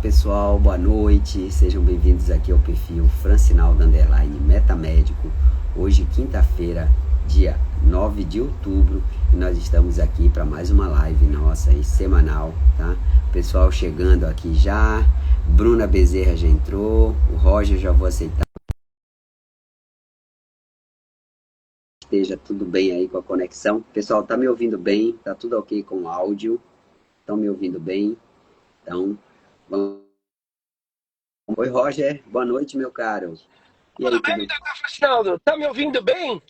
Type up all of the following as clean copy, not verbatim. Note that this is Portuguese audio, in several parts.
pessoal, boa noite, sejam bem-vindos aqui ao perfil Francinaldo Underline Metamédico. Hoje, quinta-feira, dia 9 de outubro, e nós estamos aqui para mais uma live nossa aí, semanal, tá? Pessoal chegando aqui já, Bruna Bezerra já entrou, o Roger já vou aceitar. Esteja tudo bem aí com a conexão. Pessoal, tá me ouvindo bem? Tá tudo ok com o áudio? Estão me ouvindo bem? Então, vamos. Oi, Roger. Boa noite, meu caro. E aí, Tudo bem, doutor Faxinaldo? Tá me ouvindo bem?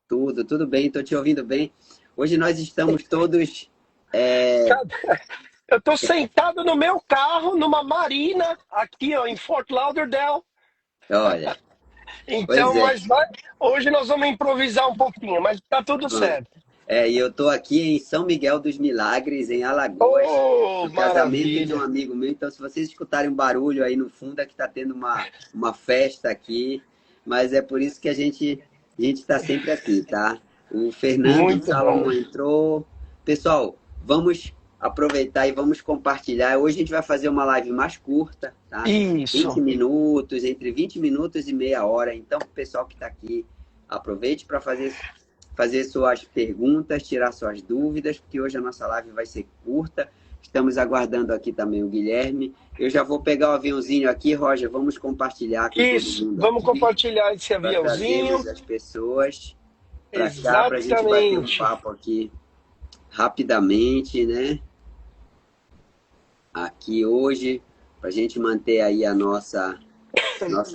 tudo bem? Tô te ouvindo bem. Hoje nós estamos todos. é, Cara, eu tô sentado no meu carro, numa marina, aqui ó, em Fort Lauderdale. Olha, pois Então, é. hoje nós vamos improvisar um pouquinho, mas tá tudo Vamos. certo. E eu tô aqui em São Miguel dos Milagres, em Alagoas, Oh, no casamento de um maravilha. amigo meu. Então, se vocês escutarem um barulho aí no fundo, é que tá tendo uma festa aqui. Mas é por isso que a gente está sempre aqui, tá? O Fernando Muito bom. Salomão entrou. Pessoal, vamos aproveitar e vamos compartilhar. Hoje a gente vai fazer uma live mais curta, tá? 20 Isso. minutos, entre 20 minutos e meia hora. Então, o pessoal que está aqui, aproveite para fazer suas perguntas, tirar suas dúvidas, porque hoje a nossa live vai ser curta. Estamos aguardando aqui também o Guilherme. Eu já vou pegar o aviãozinho aqui, Roger, vamos compartilhar com todo Isso. mundo Vamos aqui, compartilhar esse para aviãozinho. trazermos as pessoas para cá, para a gente bater um Exatamente. papo aqui rapidamente, né? Aqui hoje, para a gente manter aí a nossa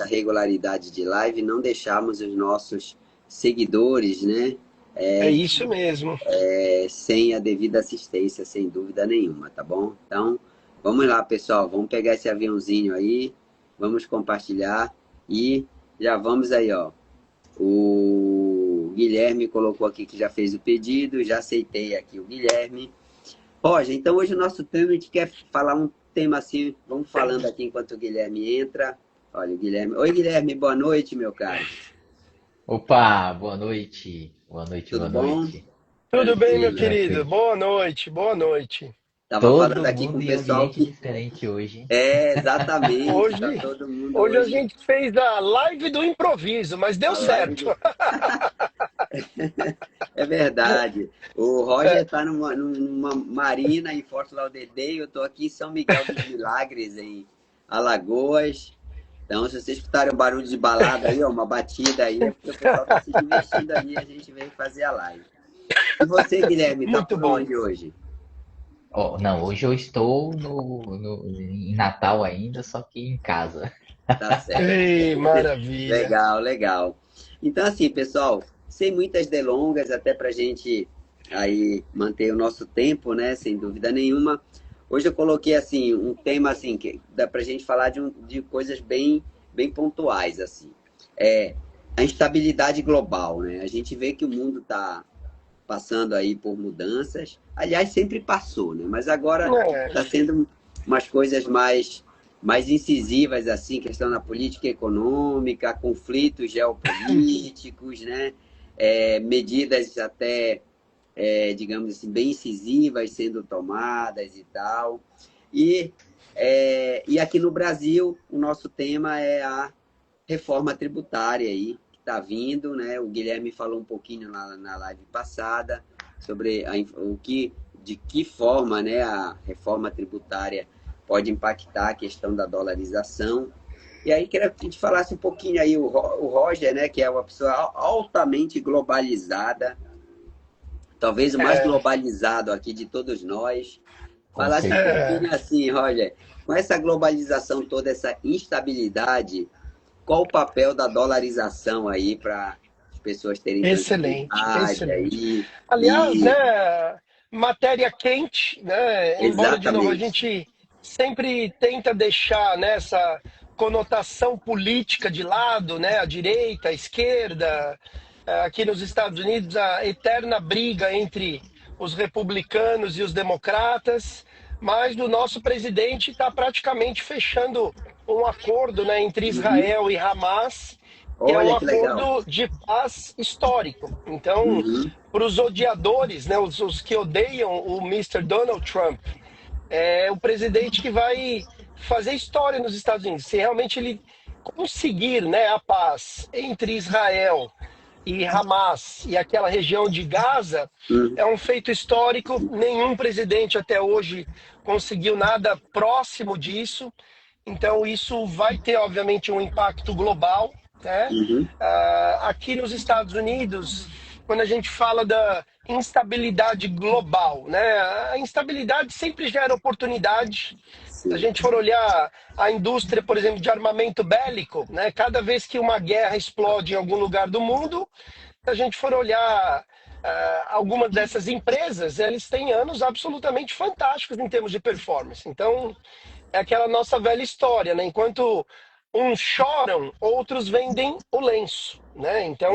regularidade de live, não deixarmos os nossos seguidores, né? É isso mesmo. Sem a devida assistência, sem dúvida nenhuma, tá bom? Então, vamos lá, pessoal, vamos pegar esse aviãozinho aí, vamos compartilhar e já vamos aí, ó. O Guilherme colocou aqui que já fez o pedido, já aceitei aqui o Guilherme. Roger, então hoje o nosso tema, a gente quer falar um tema assim, vamos falando aqui enquanto o Guilherme entra. Olha, o Guilherme. Oi, Guilherme, boa noite, meu caro. Opa, boa noite. Boa noite, Tudo boa bom? noite. Tudo bem, meu Tudo Tranquilo. querido? tranquilo. Boa noite, boa noite. Tava falando Todo aqui com mundo o em pessoal ambiente que diferente hoje. exatamente, tá Hoje, todo mundo hoje a hoje gente fez a live do improviso, mas deu a live certo. do... É verdade. O Roger É, está numa marina em Fort Lauderdale, eu estou aqui em São Miguel dos Milagres, em Alagoas. Então, se vocês escutarem um barulho de balada aí, ó, uma batida aí, é porque o pessoal está se divertindo ali e a gente veio fazer a live. E você, Guilherme, tá muito por bom. onde hoje? Oh, não, hoje eu estou em Natal ainda, só que em casa. Tá certo. Ei, maravilha. Legal, legal. Então, assim, pessoal, sem muitas delongas, até para a gente aí manter o nosso tempo, né? Sem dúvida nenhuma. Hoje eu coloquei assim um tema assim que dá para a gente falar de coisas bem pontuais assim. É a instabilidade global, né? A gente vê que o mundo está passando aí por mudanças. Aliás, sempre passou, né? Mas agora É, está sendo umas coisas mais incisivas, assim, questão na política econômica, conflitos geopolíticos, né? Medidas até, digamos assim, bem incisivas sendo tomadas e tal. E, e aqui no Brasil, o nosso tema é a reforma tributária aí, que está vindo, né? O Guilherme falou um pouquinho na live passada sobre de que forma, né, a reforma tributária pode impactar a questão da dolarização. E aí queria que a gente falasse um pouquinho aí, o Roger, né, que é uma pessoa altamente globalizada, talvez o mais é, globalizado aqui de todos nós, Com falasse um certeza. pouquinho assim, Roger, com essa globalização toda, essa instabilidade, qual o papel da dolarização aí para as pessoas terem excelente, tranquilidade excelente. aí Aliás, e né, matéria quente, né? Embora de novo a exatamente. gente sempre tenta deixar nessa conotação política de lado, né? A direita, a esquerda, aqui nos Estados Unidos a eterna briga entre os republicanos e os democratas, mas o nosso presidente está praticamente fechando um acordo, né, entre Uhum. Israel e Hamas, que é um Olha que legal. acordo de paz histórico. Então, Uhum. para os odiadores, né, os que odeiam o Mr. Donald Trump, é o presidente que vai fazer história nos Estados Unidos. Se realmente ele conseguir, né, a paz entre Israel e Hamas e aquela região de Gaza, é um feito histórico. Nenhum presidente até hoje conseguiu nada próximo disso. Então, isso vai ter, obviamente, um impacto global, né? Aqui nos Estados Unidos, quando a gente fala da instabilidade global, né? A instabilidade sempre gera oportunidade. Se a gente for olhar a indústria, por exemplo, de armamento bélico, né? Cada vez que uma guerra explode em algum lugar do mundo, se a gente for olhar algumas dessas empresas, eles têm anos absolutamente fantásticos em termos de performance. Então, é aquela nossa velha história, né? Enquanto uns choram, outros vendem o lenço, né? Então,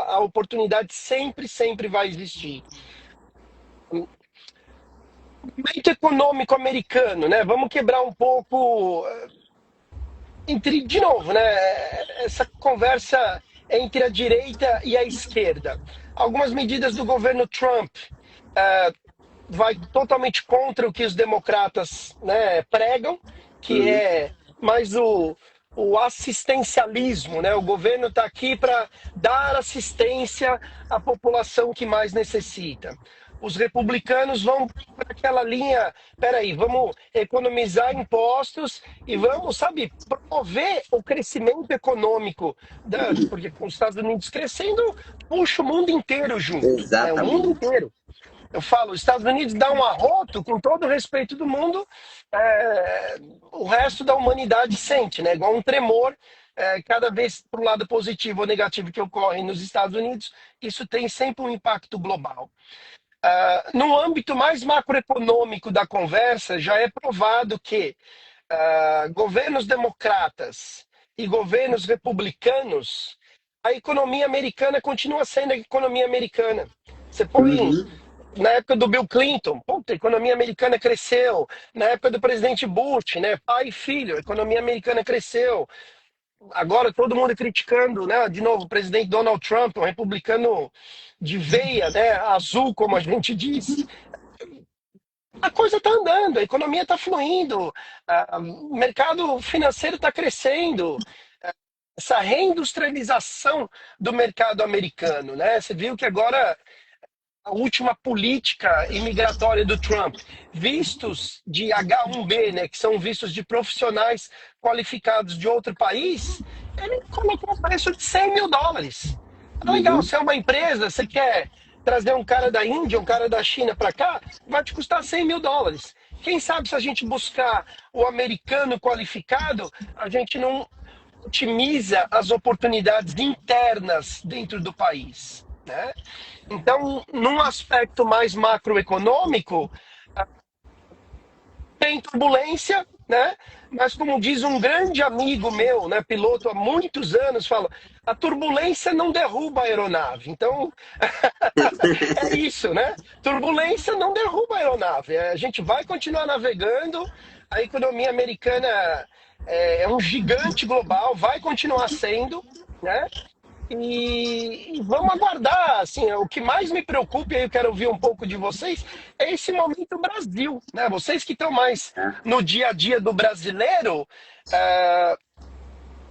a oportunidade sempre, sempre vai existir. O momento econômico americano, né? Vamos quebrar um pouco de novo, né? Essa conversa entre a direita e a esquerda. Algumas medidas do governo Trump vai totalmente contra o que os democratas, né, pregam, que é mais o assistencialismo, né? O governo está aqui para dar assistência à população que mais necessita. Os republicanos vão para aquela linha, peraí, vamos economizar impostos e vamos, sabe, promover o crescimento econômico, porque com os Estados Unidos crescendo, puxa o mundo inteiro junto, né? O mundo inteiro. Eu falo, os Estados Unidos dá um arroto, com todo o respeito do mundo, o resto da humanidade sente, né? Igual um tremor, cada vez para o lado positivo ou negativo que ocorre nos Estados Unidos, isso tem sempre um impacto global. No âmbito mais macroeconômico da conversa, já é provado que governos democratas e governos republicanos, a economia americana continua sendo a economia americana. Você põe... Na época do Bill Clinton, a economia americana cresceu. Na época do presidente Bush, né, pai e filho, a economia americana cresceu. Agora todo mundo criticando, né, de novo, o presidente Donald Trump, um republicano de veia, né, azul, como a gente diz. A coisa está andando, a economia está fluindo, o mercado financeiro está crescendo. Essa reindustrialização do mercado americano, né? Você viu que agora a última política imigratória do Trump, vistos de H-1B, né, que são vistos de profissionais qualificados de outro país, ele colocou um preço de $100 mil. Legal, você é uma empresa, você quer trazer um cara da Índia, um cara da China para cá, vai te custar $100 mil. Quem sabe se a gente buscar o americano qualificado, a gente não otimiza as oportunidades internas dentro do país, né? Então, num aspecto mais macroeconômico, tem turbulência, né? Mas como diz um grande amigo meu, né, piloto há muitos anos, fala, a turbulência não derruba a aeronave. Então, é isso, né? Turbulência não derruba a aeronave. A gente vai continuar navegando, a economia americana é um gigante global, vai continuar sendo, né? E vamos aguardar, assim, o que mais me preocupa, e aí eu quero ouvir um pouco de vocês, é esse momento Brasil, né? Vocês que estão mais no dia a dia do brasileiro,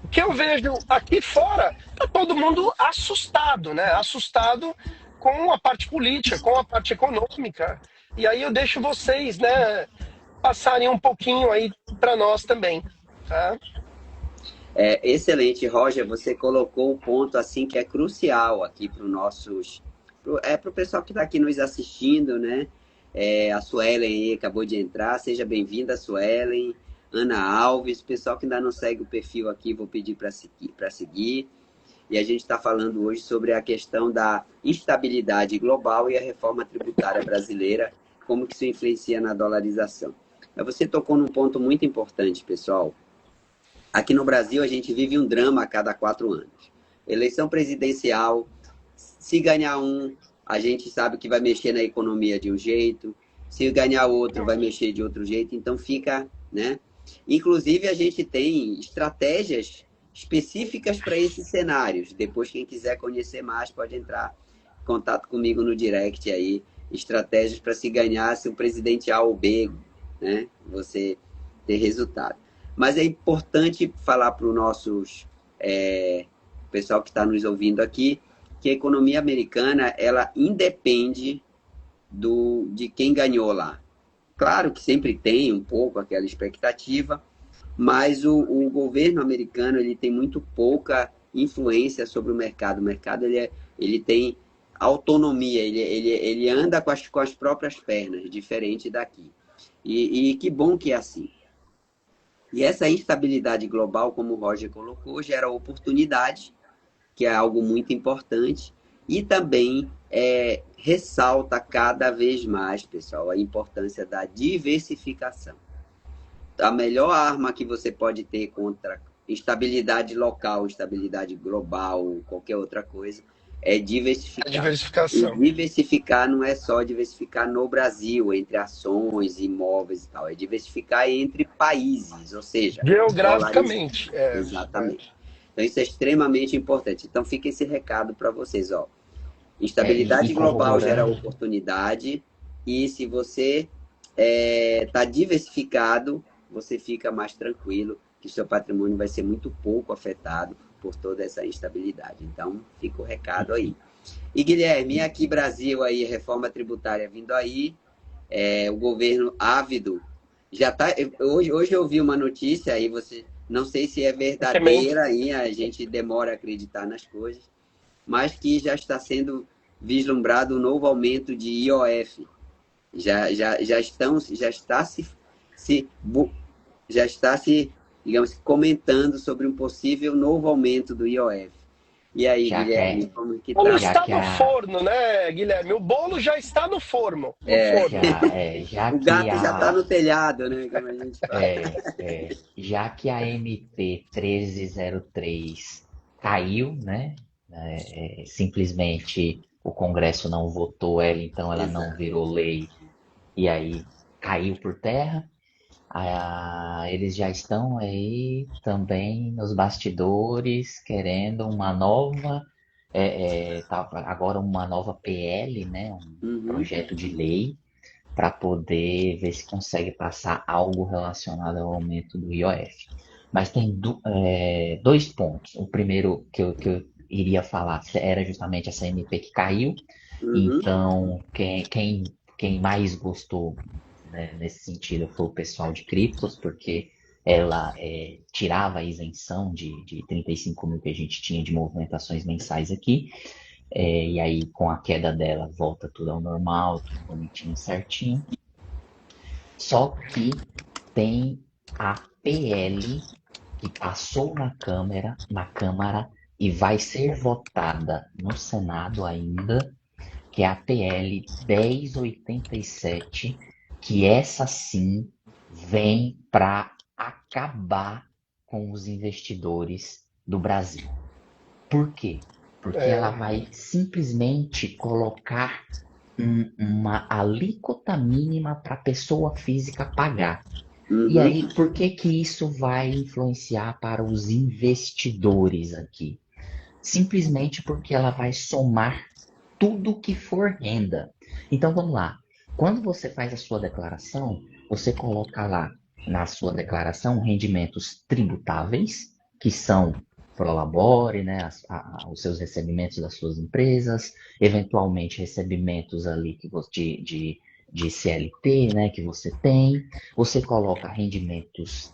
o que eu vejo aqui fora, tá todo mundo assustado, né? Assustado com a parte política, com a parte econômica. E aí eu deixo vocês, né, passarem um pouquinho aí para nós também, tá? Excelente, Roger. Você colocou um ponto assim que é crucial aqui para o pessoal que está aqui nos assistindo, né? A Suelen aí acabou de entrar. Seja bem-vinda, Suelen. Ana Alves, pessoal que ainda não segue o perfil aqui, vou pedir para seguir. E a gente está falando hoje sobre a questão da instabilidade global e a reforma tributária brasileira, como que isso influencia na dolarização. Mas você tocou num ponto muito importante, pessoal. Aqui no Brasil, a gente vive um drama a cada 4 anos. Eleição presidencial, se ganhar um, a gente sabe que vai mexer na economia de um jeito, se ganhar outro, vai mexer de outro jeito, então fica, né? Inclusive, a gente tem estratégias específicas para esses cenários. Depois, quem quiser conhecer mais, pode entrar em contato comigo no direct aí, estratégias para se ganhar se o presidente A ou B, né? Você ter resultado. Mas é importante falar para o nossos pessoal que está nos ouvindo aqui que a economia americana ela independe de quem ganhou lá. Claro que sempre tem um pouco aquela expectativa, mas o governo americano ele tem muito pouca influência sobre o mercado. O mercado ele tem autonomia, ele anda com as próprias pernas, diferente daqui. E que bom que é assim. E essa instabilidade global, como o Roger colocou, gera oportunidade, que é algo muito importante, e também ressalta cada vez mais, pessoal, a importância da diversificação. A melhor arma que você pode ter contra instabilidade local, instabilidade global, qualquer outra coisa, é A diversificar. E diversificação. diversificar não é só diversificar no Brasil, entre ações, imóveis e tal, é diversificar entre países, ou seja, Geograficamente. Exatamente. Então, isso é extremamente importante. Então, fica esse recado para vocês, ó. Instabilidade global gera oportunidade, e se você está diversificado, você fica mais tranquilo, que seu patrimônio vai ser muito pouco afetado por toda essa instabilidade. Então, fica o recado aí. E Guilherme, aqui Brasil aí, reforma tributária vindo aí, o governo ávido já tá. Hoje eu vi uma notícia aí, não sei se é verdadeira aí, a gente demora a acreditar nas coisas, mas que já está sendo vislumbrado um novo aumento de IOF. Já está se, digamos, comentando sobre um possível novo aumento do IOF. E aí, Já Guilherme, como que O bolo tá? está no forno, né, Guilherme? O bolo já está no forno. O gato já está no telhado, né? Como a gente fala. Já que a MP 1303 caiu, né? Simplesmente o Congresso não votou ela, então ela não virou lei, e aí caiu por terra. Eles já estão aí também nos bastidores querendo uma nova, agora uma nova PL, né? Um projeto de lei para poder ver se consegue passar algo relacionado ao aumento do IOF. Mas tem dois pontos. O primeiro que eu iria falar era justamente essa MP que caiu. Então, quem mais gostou, né, nesse sentido foi o pessoal de criptos, porque ela tirava a isenção de 35 mil que a gente tinha de movimentações mensais aqui. E aí, com a queda dela, volta tudo ao normal, tudo bonitinho, certinho. Só que tem a PL que passou na Câmara e vai ser votada no Senado ainda, que é a PL 1087, que essa sim vem para acabar com os investidores do Brasil. Por quê? Porque ela vai simplesmente colocar uma alíquota mínima para a pessoa física pagar. E aí, por que isso vai influenciar para os investidores aqui? Simplesmente porque ela vai somar tudo que for renda. Então, vamos lá. Quando você faz a sua declaração, você coloca lá na sua declaração rendimentos tributáveis, que são prolabore, né, os seus recebimentos das suas empresas, eventualmente recebimentos ali de CLT, né, que você tem. Você coloca rendimentos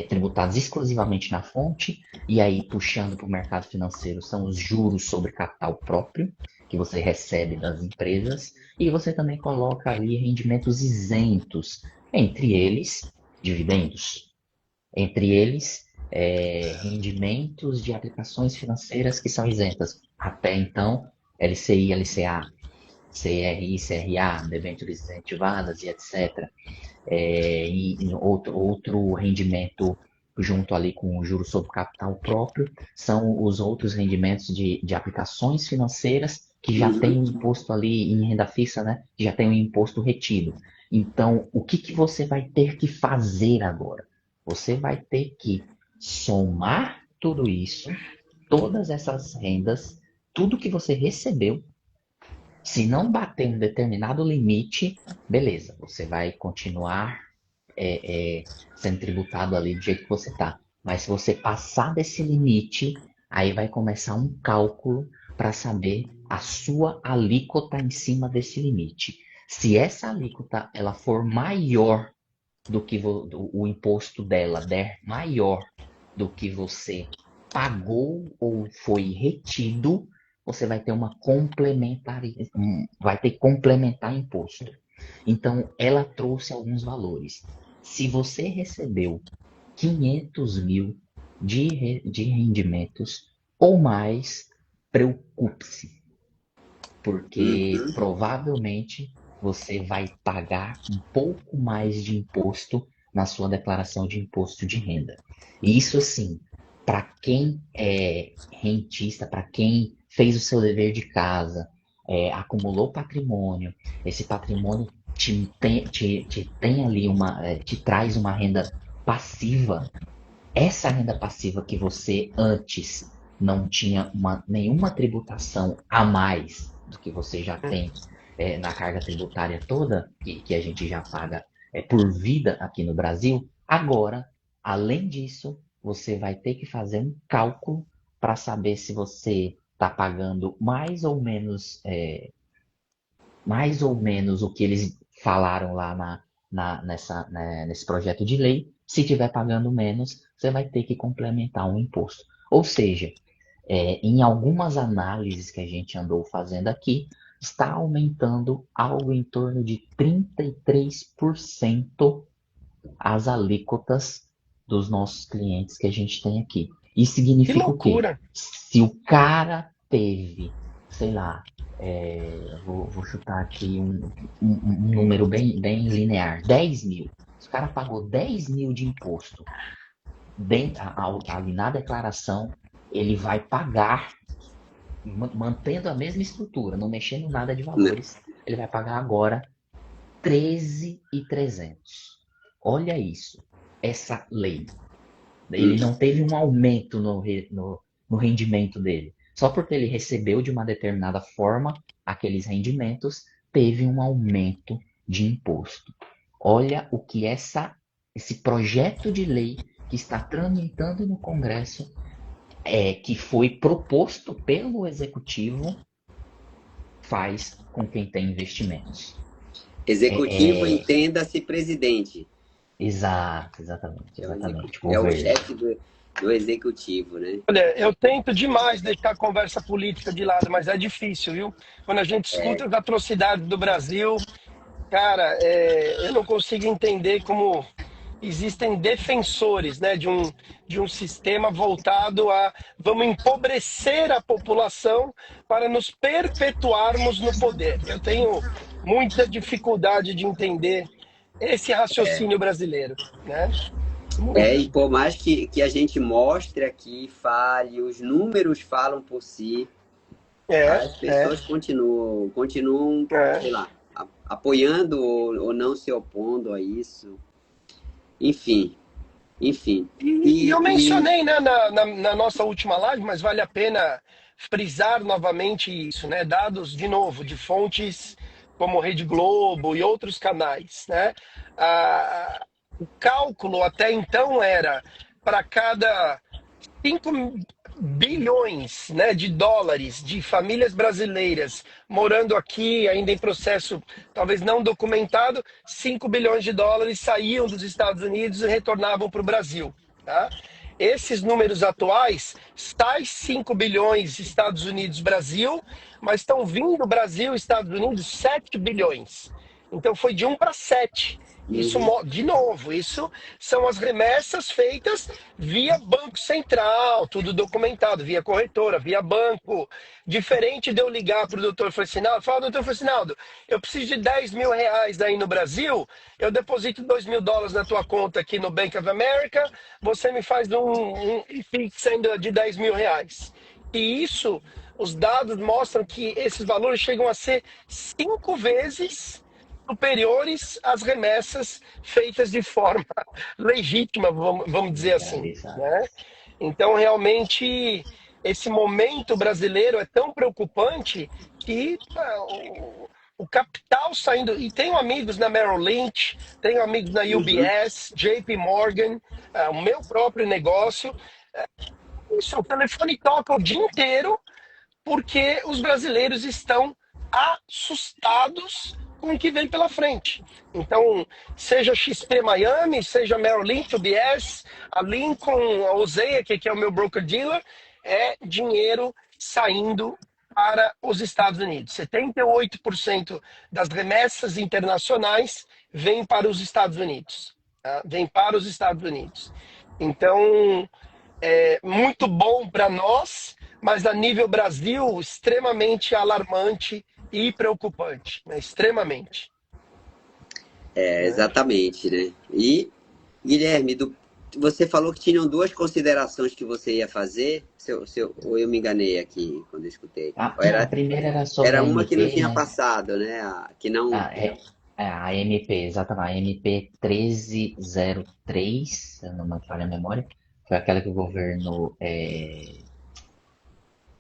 tributados exclusivamente na fonte, e aí puxando para o mercado financeiro são os juros sobre capital próprio, que você recebe das empresas, e você também coloca ali rendimentos isentos, entre eles dividendos, entre eles rendimentos de aplicações financeiras que são isentas. Até então, LCI, LCA, CRI, CRA, debêntures incentivadas e etc. E outro rendimento junto ali com o juro sobre capital próprio são os outros rendimentos de aplicações financeiras que já tem um imposto ali em renda fixa, né? Que já tem um imposto retido. Então, o que você vai ter que fazer agora? Você vai ter que somar tudo isso, todas essas rendas, tudo que você recebeu. Se não bater um determinado limite, beleza, você vai continuar sendo tributado ali do jeito que você está. Mas se você passar desse limite, aí vai começar um cálculo para saber a sua alíquota em cima desse limite. Se essa alíquota ela for maior do que o imposto dela der maior do que você pagou ou foi retido, você vai ter vai ter que complementar imposto. Então, ela trouxe alguns valores. Se você recebeu 500 mil de rendimentos ou mais, preocupe-se, porque Uhum. provavelmente você vai pagar um pouco mais de imposto na sua declaração de imposto de renda. E isso, assim, para quem é rentista, para quem fez o seu dever de casa, acumulou patrimônio, esse patrimônio te tem ali te traz uma renda passiva. Essa renda passiva que você antes não tinha nenhuma tributação a mais do que você já tem na carga tributária toda, que a gente já paga por vida aqui no Brasil, agora, além disso, você vai ter que fazer um cálculo para saber se você está pagando mais ou menos o que eles falaram lá nesse projeto de lei. Se estiver pagando menos, você vai ter que complementar um imposto. Ou seja, em algumas análises que a gente andou fazendo aqui, está aumentando algo em torno de 33% as alíquotas dos nossos clientes que a gente tem aqui. Isso Que significa o quê? loucura. Se o cara teve, sei lá, vou chutar aqui um número bem linear, 10 mil. Se o cara pagou 10 mil de imposto ali na declaração, ele vai pagar, mantendo a mesma estrutura, não mexendo nada de valores, ele vai pagar agora 13.300. Olha isso, essa lei. Ele não teve um aumento no rendimento dele. Só porque ele recebeu de uma determinada forma aqueles rendimentos, teve um aumento de imposto. Olha o que esse projeto de lei que está tramitando no Congresso, que foi proposto pelo Executivo, faz com quem tem investimentos. Executivo, entenda-se presidente. Exatamente. É o chefe do executivo, né? Olha, eu tento demais deixar a conversa política de lado, mas é difícil, viu? Quando a gente escuta as atrocidades do Brasil, cara, eu não consigo entender como existem defensores, né, de um sistema voltado a vamos empobrecer a população para nos perpetuarmos no poder. Eu tenho muita dificuldade de entender esse raciocínio brasileiro, né? E por mais que a gente mostre aqui, fale, os números falam por si, as pessoas continuam, sei lá, apoiando ou não se opondo a isso. Enfim. E eu mencionei, né, na nossa última live, mas vale a pena frisar novamente isso, né? Dados, de novo, de fontes como Rede Globo e outros canais, né? O cálculo até então era para cada 5 bilhões, né, de dólares de famílias brasileiras morando aqui, ainda em processo talvez não documentado, 5 bilhões de dólares saíam dos Estados Unidos e retornavam para o Brasil. Tá? Esses números atuais, tais 5 bilhões Estados Unidos-Brasil, mas estão vindo Brasil e Estados Unidos 7 bilhões. Então foi de 1 para 7. Isso, de novo, isso são as remessas feitas via Banco Central, tudo documentado, via corretora, via banco. Diferente de eu ligar para o doutor Francinaldo, falar, doutor Francinaldo, eu preciso de 10 mil reais aí no Brasil, eu deposito 2 mil dólares na tua conta aqui no Bank of America, você me faz um Pix ainda de 10 mil reais. E isso, os dados mostram que esses valores chegam a ser 5 vezes superiores às remessas feitas de forma legítima, vamos dizer assim, né? Então, realmente, esse momento brasileiro é tão preocupante que o o capital saindo. E tenho amigos na Merrill Lynch, tenho amigos na Uhum. UBS, JP Morgan, o meu próprio negócio. Isso, o telefone toca o dia inteiro porque os brasileiros estão assustados com o que vem pela frente. Então, seja XP Miami, seja Merrill Lynch, UBS, a Lincoln, a Osea, que é o meu broker-dealer, é dinheiro saindo para os Estados Unidos. 78% das remessas internacionais vêm para os Estados Unidos. Tá? Vem para os Estados Unidos. Então, é muito bom para nós, mas a nível Brasil, extremamente alarmante e preocupante, né? Extremamente. Né? Exatamente, né? E, Guilherme, você falou que tinham duas considerações que você ia fazer, ou eu me enganei aqui quando eu escutei. Ou Não, a primeira era sobre era a uma que não MP, tinha né? passado, né? Que não. A MP, exatamente, a MP 1303, se eu não me falha a memória, foi aquela que o governo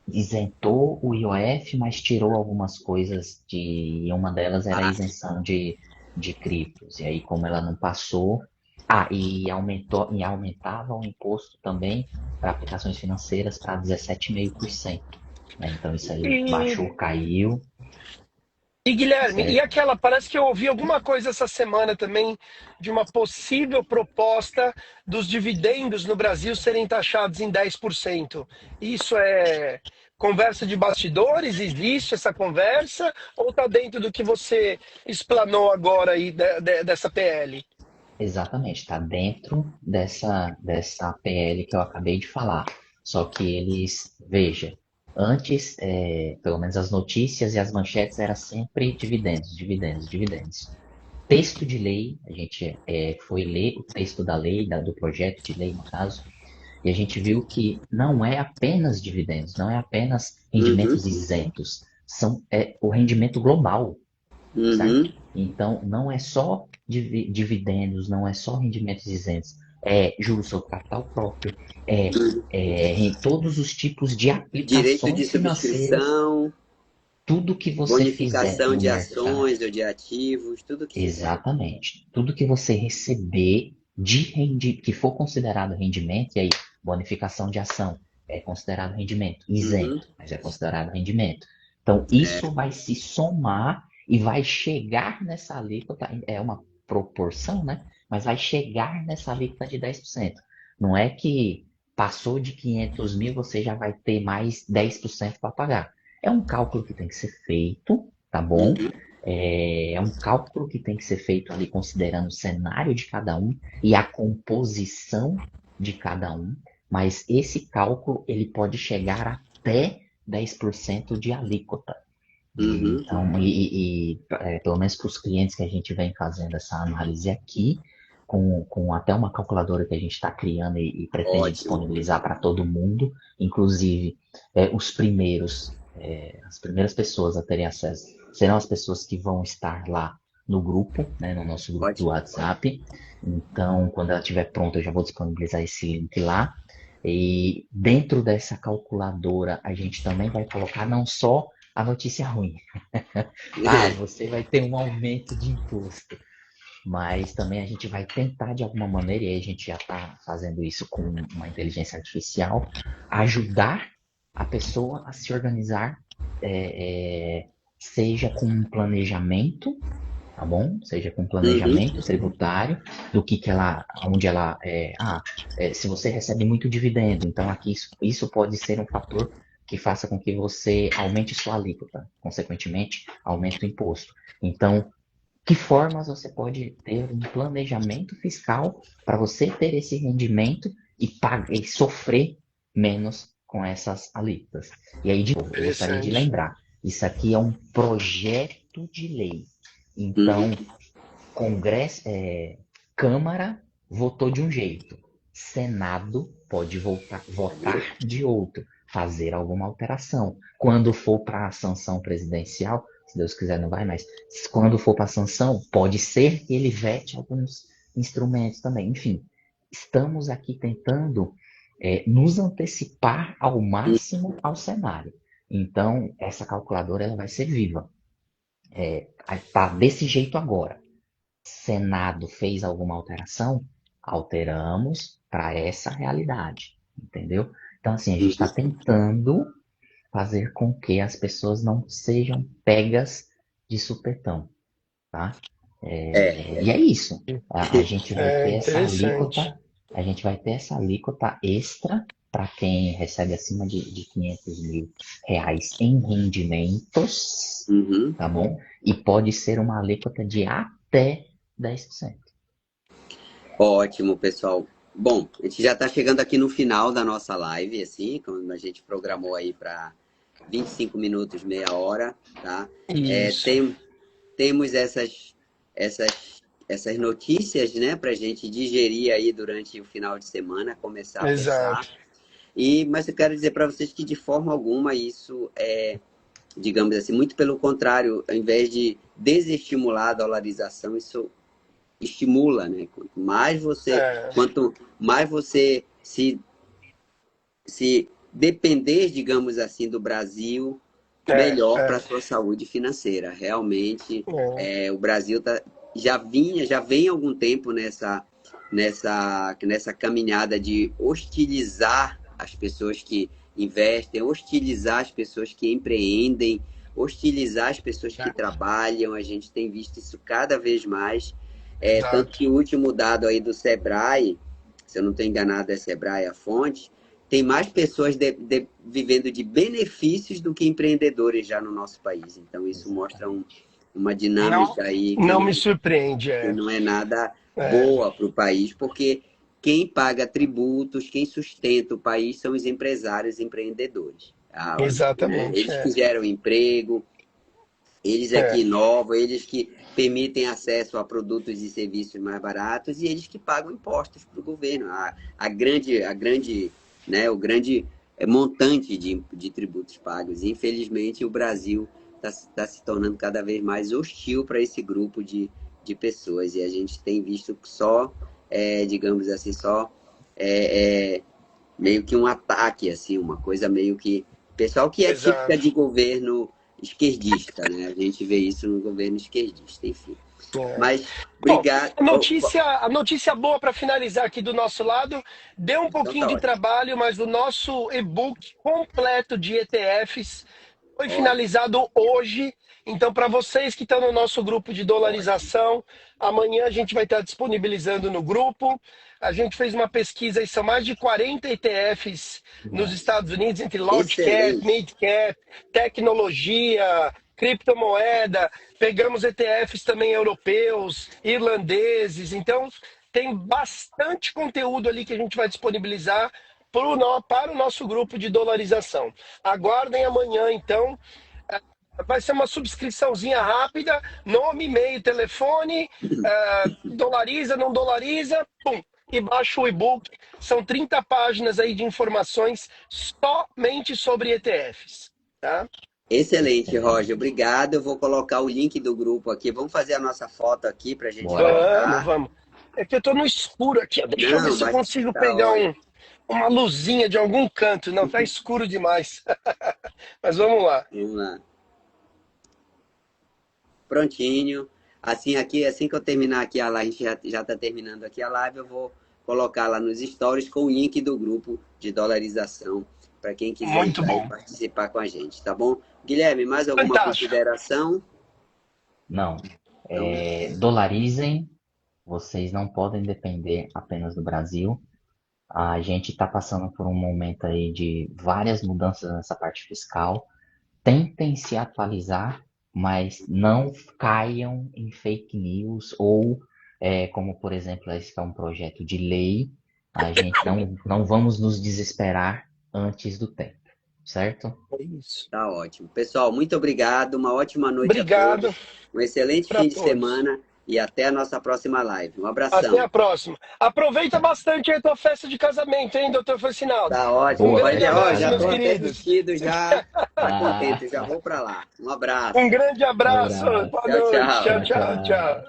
isentou o IOF, mas tirou algumas coisas e uma delas era a Ah, isenção de criptos. E aí, como ela não passou, e aumentava o imposto também para aplicações financeiras para 17,5%. Né? Então isso aí E, baixou, caiu, Guilherme, e certo? aquela, parece que eu ouvi alguma coisa essa semana também de uma possível proposta dos dividendos no Brasil serem taxados em 10%. Isso é conversa de bastidores? Existe essa conversa? Ou está dentro do que você explanou agora aí dessa PL? Exatamente, está dentro dessa PL que eu acabei de falar. Só que eles, veja, antes, pelo menos as notícias e as manchetes era sempre dividendos, dividendos, dividendos. Texto de lei, a gente foi ler o texto da lei, do projeto de lei, no caso, e a gente viu que não é apenas dividendos, não é apenas uhum, rendimentos isentos, é o rendimento global, certo? uhum, Então, não é só dividendos, não é só rendimentos isentos, é juros sobre capital próprio, uhum. em todos os tipos de Direito de aplicações financeiras, subscrição, tudo que você fizer bonificação no de mercado. ações ou de ativos, tudo que fizer. Exatamente. Tudo que você receber que for considerado rendimento, e aí, bonificação de ação é considerado rendimento, Uhum. isento, mas é considerado rendimento. Então, isso vai se somar e vai chegar nessa alíquota, é uma proporção, né? Mas vai chegar nessa alíquota de 10%. Não é que passou de 500 mil, você já vai ter mais 10% para pagar. É um cálculo que tem que ser feito, tá bom? Uhum. É um cálculo que tem que ser feito ali considerando o cenário de cada um e a composição de cada um, mas esse cálculo ele pode chegar até 10% de alíquota. Uhum. Então, pelo menos para os clientes que a gente vem fazendo essa análise aqui, com até uma calculadora que a gente está criando e pretende Ótimo. disponibilizar para todo mundo, inclusive as primeiras pessoas a terem acesso serão as pessoas que vão estar lá no grupo, né, no nosso grupo do Ótimo. WhatsApp. Então, quando ela estiver pronta, eu já vou disponibilizar esse link lá. E dentro dessa calculadora, a gente também vai colocar não só a notícia ruim. Você vai ter um aumento de imposto. Mas também a gente vai tentar de alguma maneira, e aí a gente já está fazendo isso com uma inteligência artificial, ajudar a pessoa a se organizar, seja com um planejamento, tá bom? Seja com um Uhum. planejamento tributário, do que ela, onde ela, se você recebe muito dividendo, então aqui isso pode ser um fator que faça com que você aumente sua alíquota, consequentemente, aumente o imposto. Então, que formas você pode ter um planejamento fiscal para você ter esse rendimento e sofrer menos com essas alíquotas? E aí, de novo, eu gostaria de Interessante. lembrar, isso aqui é um projeto de lei. Uhum. Então, Congresso, Câmara votou de um jeito, Senado pode votar de outro, fazer alguma alteração. Quando for para a sanção presidencial, se Deus quiser não vai, mas quando for para a sanção, pode ser que ele vete alguns instrumentos também. Enfim, estamos aqui tentando nos antecipar ao máximo ao cenário. Então, essa calculadora ela vai ser viva. Tá desse jeito agora. Senado fez alguma alteração? Alteramos para essa realidade, entendeu? Então, assim, a gente está tentando fazer com que as pessoas não sejam pegas de supetão, tá? E é isso. A gente vai ter essa Interessante. alíquota, a gente vai ter essa alíquota extra para quem recebe acima de 500 mil reais em rendimentos, tá bom? E pode ser uma alíquota de até 10%. Ótimo, pessoal. Bom, a gente já está chegando aqui no final da nossa live, assim, quando a gente programou aí para 25 minutos, meia hora, tá? Isso. Temos essas notícias, né, para a gente digerir aí durante o final de semana, começar a pensar. Exato. Mas eu quero dizer para vocês que de forma alguma isso é, digamos assim, muito pelo contrário, ao invés de desestimular a dolarização, isso estimula, né? Quanto mais você se depender, digamos assim, do Brasil, melhor para a sua saúde financeira. Realmente, o Brasil já vem há algum tempo nessa caminhada de hostilizar as pessoas que investem, hostilizar as pessoas que empreendem, hostilizar as pessoas que trabalham. A gente tem visto isso cada vez mais. Tanto que o último dado aí do Sebrae, se eu não estou enganado, é Sebrae a fonte, tem mais pessoas vivendo de benefícios do que empreendedores já no nosso país. Então, isso mostra uma dinâmica aí Não me surpreende. que não é nada boa para o país, porque quem paga tributos, quem sustenta o país são os empresários e empreendedores. Exatamente. Eles que geram emprego, eles que inovam, eles que permitem acesso a produtos e serviços mais baratos e eles que pagam impostos para o governo. O grande montante de tributos pagos. E, infelizmente, o Brasil está se tornando cada vez mais hostil para esse grupo de pessoas. E a gente tem visto só, digamos assim, meio que um ataque, assim, uma coisa meio que... Pessoal que é típica de governo esquerdista, né? A gente vê isso no governo esquerdista, enfim. Mas, obrigado. Bom, a notícia boa para finalizar aqui do nosso lado, deu um pouquinho de trabalho, mas o nosso e-book completo de ETFs foi finalizado hoje. Então, para vocês que estão no nosso grupo de dolarização, amanhã a gente vai estar disponibilizando no grupo. A gente fez uma pesquisa e são mais de 40 ETFs nos Estados Unidos, entre large cap, mid cap, tecnologia, criptomoeda. Pegamos ETFs também europeus, irlandeses. Então, tem bastante conteúdo ali que a gente vai disponibilizar para o nosso grupo de dolarização. Aguardem amanhã, então. Vai ser uma subscriçãozinha rápida, nome, e-mail, telefone, dolariza, não dolariza, pum, e baixa o e-book. São 30 páginas aí de informações somente sobre ETFs. Tá? Excelente, Roger. Obrigado. Eu vou colocar o link do grupo aqui. Vamos fazer a nossa foto aqui para a gente Vamos. É que eu estou no escuro aqui. Deixa eu ver se eu consigo pegar uma luzinha de algum canto. Não, tá escuro demais. Mas vamos lá. Vamos lá. Prontinho. Assim que eu terminar aqui a live, a gente já está terminando aqui a live, eu vou colocar lá nos stories com o link do grupo de dolarização para quem quiser participar com a gente, tá bom? Guilherme, mais alguma consideração? Não. Dolarizem. Vocês não podem depender apenas do Brasil. A gente está passando por um momento aí de várias mudanças nessa parte fiscal. Tentem se atualizar, mas não caiam em fake news ou, como por exemplo, esse é um projeto de lei, a gente não vamos nos desesperar antes do tempo, certo? É isso. Tá ótimo. Pessoal, muito obrigado, uma ótima noite a todos, um excelente fim de semana e até a nossa próxima live. Um abração. Até a próxima. Aproveita bastante a tua festa de casamento, hein, doutor Francinaldo? Tá ótimo. Boa, Vai, meus já tô queridos. até vestido, já tá contente, já vou para lá. Um abraço. Um grande abraço. Boa noite. Tchau. Tchau.